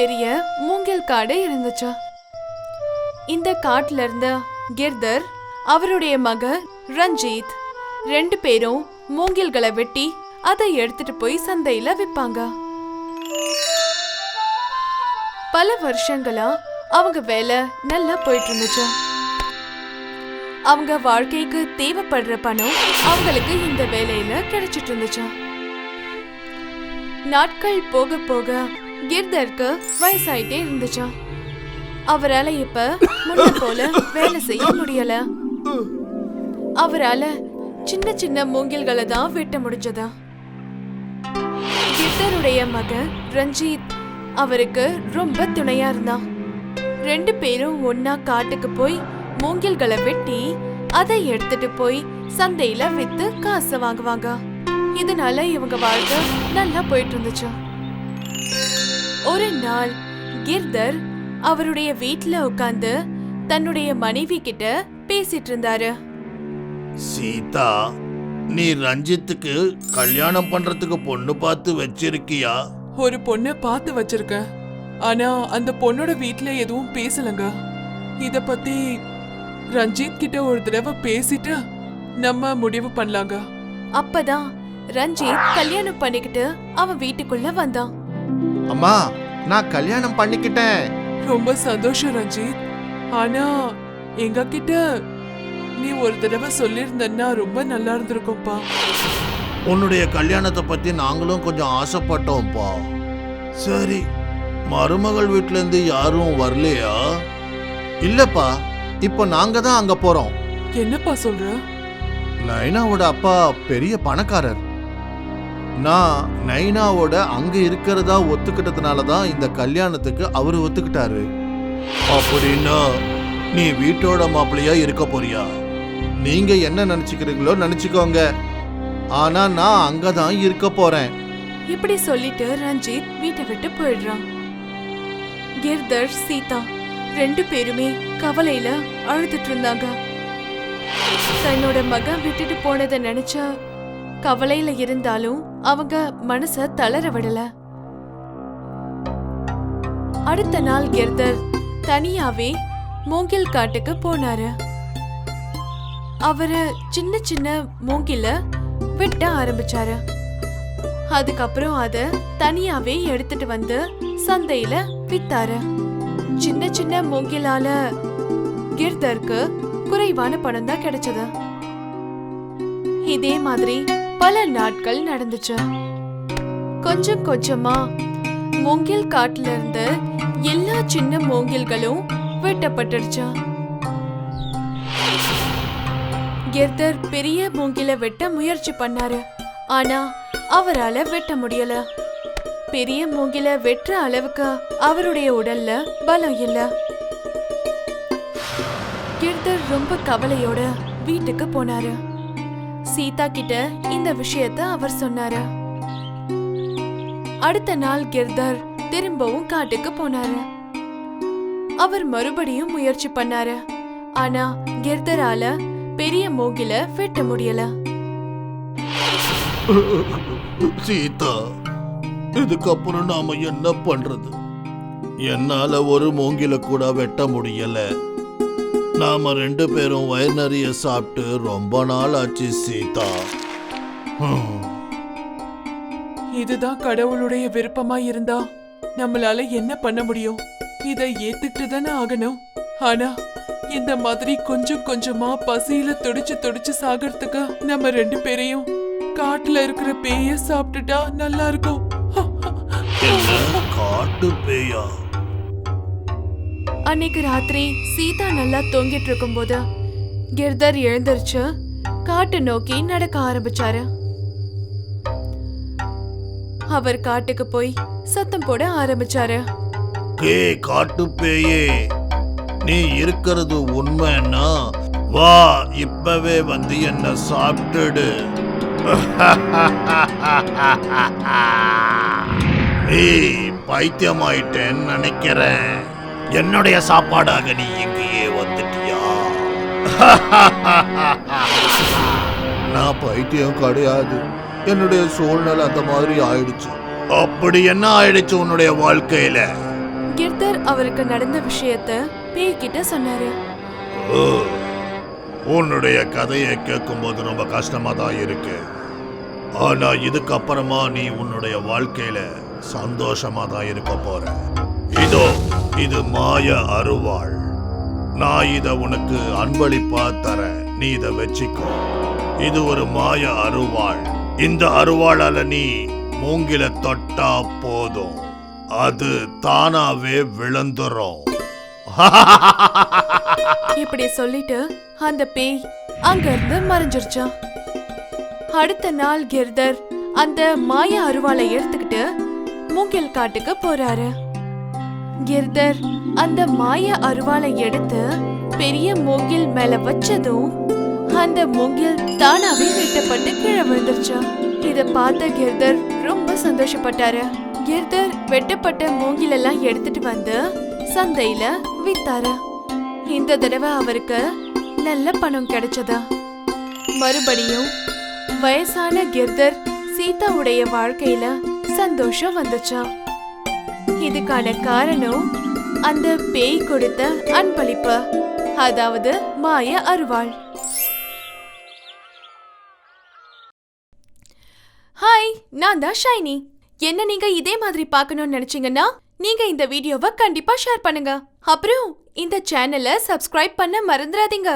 பெரிய மூங்கில் காடு இருந்துச்சு. இந்த காட்டுல இருந்த கிர்தர் அவருடைய மக ரஞ்சித் 2 பேரும் மூங்கில்களை வெட்டி அதை எடுத்துட்டு போய் சந்தையில விற்பாங்க. பல வருஷங்களா அவங்க வேலை நல்லா போயிட்டு இருந்துச்சு. அவங்க வாழ்க்கைக்கு தேவைப்படுற பணம் அவங்களுக்கு இந்த வேலையில கிடைச்சிட்டு இருந்துச்சு. நாட்கள் போக போக கிர்தருக்கு வயசாயிட்டே இருந்துச்சு. அவரால இப்ப முன்ன போல வேலை செய்ய முடியல. அவரால சின்ன சின்ன மூங்கில்களை தான் வெட்ட முடிஞ்சதா. கிர்தருடைய மகன் ரஞ்சித் அவருக்கு ரொம்ப துணையா இருந்தான். 2 பேரும் ஒன்னா காட்டுக்கு போய் மூங்கில்களை வெட்டி அதை எடுத்துட்டு போய் சந்தையில வித்து காசு வாங்குவாங்க. இதனால இவங்க வாழ்க்கை நல்லா போயிட்டு இருந்துச்சு. ஒரு நாள் கிர்தர் அவருடைய வீட்டுல உட்கார்ந்து தன்னுடைய மனைவி கிட்ட பேசிட்டு இருந்தாரு. சீதா, நீ ரஞ்சித்துக்கு கல்யாணம் பண்றதுக்கு பொண்ணு பார்த்து வச்சிருக்கியா? ஒரு பொண்ணை பார்த்து வச்சிருக்கேன். ஆனா அந்த பொண்ணோட வீட்ல எதுவும் பேசலங்க. இத பத்தி ரஞ்சித் கிட்ட ஒரு தடவை பேசிட்டு நம்ம முடிவு பண்ணலாங்க. அப்பதான் ரஞ்சித் கல்யாணம் பண்ணிக்கிட்டு அவன் வீட்டுக்குள்ள வந்தான். அம்மா, நான் கல்யாணம் பண்ணிக்கிட்டேன். ரொம்ப சந்தோஷம் ரஞ்சித். ஆனா எங்க கிட்ட நீ ஒரு தடவை சொல்லியிருந்தன்னா ரொம்ப நல்லா இருந்திருக்கும்பா. உன்னுடைய கல்யாணத்தை பத்தி நாங்களும் கொஞ்சம் ஆசைப்பட்டோம்ப்பா. சரி, மருமகள் வீட்டுல இருந்து யாரும் வரலையா? இல்லப்பா, இப்போ நாங்க தான் அங்க போறோம். என்னப்பா சொல்ற? நைனாவோட அப்பா பெரிய பணக்காரர். நான் நைனாவோட அங்க இருக்கிறதா ஒத்துக்கிட்டதுனாலதான் இந்த கல்யாணத்துக்கு அவரு ஒத்துக்கிட்டாரு. அப்படின்னா நீ வீட்டோட மாப்பிள்ளையா இருக்க போறியா? நீங்க என்ன நினைச்சுக்கிறீங்களோ நினைச்சுக்கோங்க. ஆனா நான் அங்கதான் இருக்க போறேன். இப்படி சொல்லிட்டு ரஞ்சித் வீட்டை விட்டு போயிடுறான். கிர்தர் சீதா 2 பேருமே கவலையில அழுதுட்டு இருந்தாங்க. தன்னோட மகன் விட்டுட்டு போனதை நினைச்ச கவலையில இருந்தாலும் அவங்க மனச தளர விடல. அடுத்த நாள் கிர்தர் தனியாவே மூங்கில் காட்டுக்கு போனாரு. அவரு சின்ன சின்ன மூங்கில வெட்ட ஆரம்பிச்சாரு. அதுக்கப்புறம் அத தனியாவே எடுத்துட்டு வந்து சந்தையில வித்தாரு. சின்ன சின்ன மூங்கிலால கிர்தருக்கு குறைவான பணம் தான் கிடைச்சது. இதே மாதிரி பல நாட்கள் நடந்துச்சு. கொஞ்சம் கொஞ்சமா மூங்கில் காட்டுல இருந்து எல்லா சின்ன மூங்கில்களும் வெட்டப்பட்டுடுச்சு. கிர்தர் பெரிய மூங்கில வெட்ட முயற்சி பண்ணாரு. ஆனா அவரால வெட்ட முடியல. பெரிய மூங்கில வெட்டுற அளவுக்கு அவருடைய உடல்ல பலம் இல்ல. கிர்தர் ரொம்ப கவலையோட வீட்டுக்கு போனாரு. சீதா கிட்ட இந்த விஷயத்த அவர் சொன்னாரு. அடுத்த நாள் கிர்தர் திரும்பவும் காட்டுக்கு போனாரு. அவர் மறுபடியும் முயற்சி பண்ணாரு. ஆனா கிர்தரால பெரிய மூங்கில வெட்ட முடியல. சீதா, இதுக்கப்புறம் நாம என்ன பண்றது? என்னால ஒரு மூங்கில கூட வெட்ட முடியல. நாம 2 பேரும் வயிறு நிறைய சாப்பிட்டு ரொம்ப நாள் ஆச்சு சீதா. இதுதான் கடவுளுடைய விருப்பமா இருந்தா நம்மளால என்ன பண்ண முடியும்? இதை ஏத்துக்கிட்டு தானே ஆகணும். ஆனா இந்த மாதிரி கொஞ்சம் கொஞ்சமா பசியில துடிச்சு துடிச்சு சாகிறதுக்கு நம்ம 2 பேரையும் காட்டுல இருக்கிற பேய சாப்பிட்டுட்டா நல்லா இருக்கும். காட்டு பேயா? அன்னைக்கு ராத்திரி சீதா நல்லா தூங்கிட்டு இருக்கும் போது கிர்தர் எழுந்திருச்சு காட்டு நோக்கி நடக்க ஆரம்பிச்சாரு. அவர் காட்டுக்கு போய் சத்தம் போட ஆரம்பிச்சாரு. காட்டு பேயே, நீ இருக்கிறது உண்மைன்னா வா, இப்பவே வந்து என்ன சாப்பிட்டுடு. நீ பைத்தியமாயிட்டேன்னு நினைக்கிறேன். என்னுடைய சாப்பாடாக நீ இங்கேயே வந்துட்டியா? நான் பைத்தியம் கிடையாது. என்னுடைய சூழ்நிலை அந்த மாதிரி ஆயிடுச்சு. அப்படி என்ன ஆயிடுச்சு உன்னுடைய வாழ்க்கையில? கிர்தர் அவருக்கு நடந்த விஷயத்த பேய்கிட்ட சொன்னாரு. ஓ, உன்னுடைய கதையை கேட்கும்போது ரொம்ப கஷ்டமா தான் இருக்கு. ஆனா இதுக்கப்புறமா நீ உன்னுடைய வாழ்க்கையில சந்தோஷமா தான் இருக்க போற. இதோ இது மாய அருவாள். நான் இத உனக்கு அன்பளிப்பா தரேன். நீ இத வச்சுக்கோ. இது ஒரு மாய அருவாள். இந்த அருவாளால நீ மூங்கில தொட்டா போதும், அது தானாவே விழுந்துரும். இப்படி சொல்லிட்டு அந்த பேய் அங்க இருந்து மறைஞ்சிருச்சான். அடுத்த நாள் கிர்தர் அந்த மாய அருவாளை எடுத்துக்கிட்டு மூங்கில் காட்டுக்கு போறாரு. கிர்தர் அந்த மாய அருவாளை எடுத்து பெரிய மூங்கில் மேல வச்சதும் அந்த மூங்கில் தானாவே வெட்டப்பட்டு கீழே விழுந்துருச்சா. இத பார்த்த கிர்தர் ரொம்ப சந்தோஷப்பட்டாரு. கிர்தர் வெட்டப்பட்ட மூங்கில் எல்லாம் எடுத்துட்டு வந்து சந்தையில வித்தாரு. இந்த தடவை அவருக்கு நல்ல பணம் கிடைச்சதா. மறுபடியும் வயசான கிர்தர் சீதாவுடைய வாழ்க்கையில சந்தோஷம் வந்துச்சா. இதுக்கான காரணம் அந்த பேய் கொடுத்த அன்பளிப்பு, அதாவது மாய அருவாள். ஹாய், நான் தான் ஷைனி. என்ன நீங்க இதே மாதிரி பார்க்கணும்னு நினைச்சீங்கன்னா நீங்க இந்த வீடியோவை கண்டிப்பா ஷேர் பண்ணுங்க. அப்புறம் இந்த சேனலை சப்ஸ்கிரைப் பண்ண மறந்துடாதீங்க.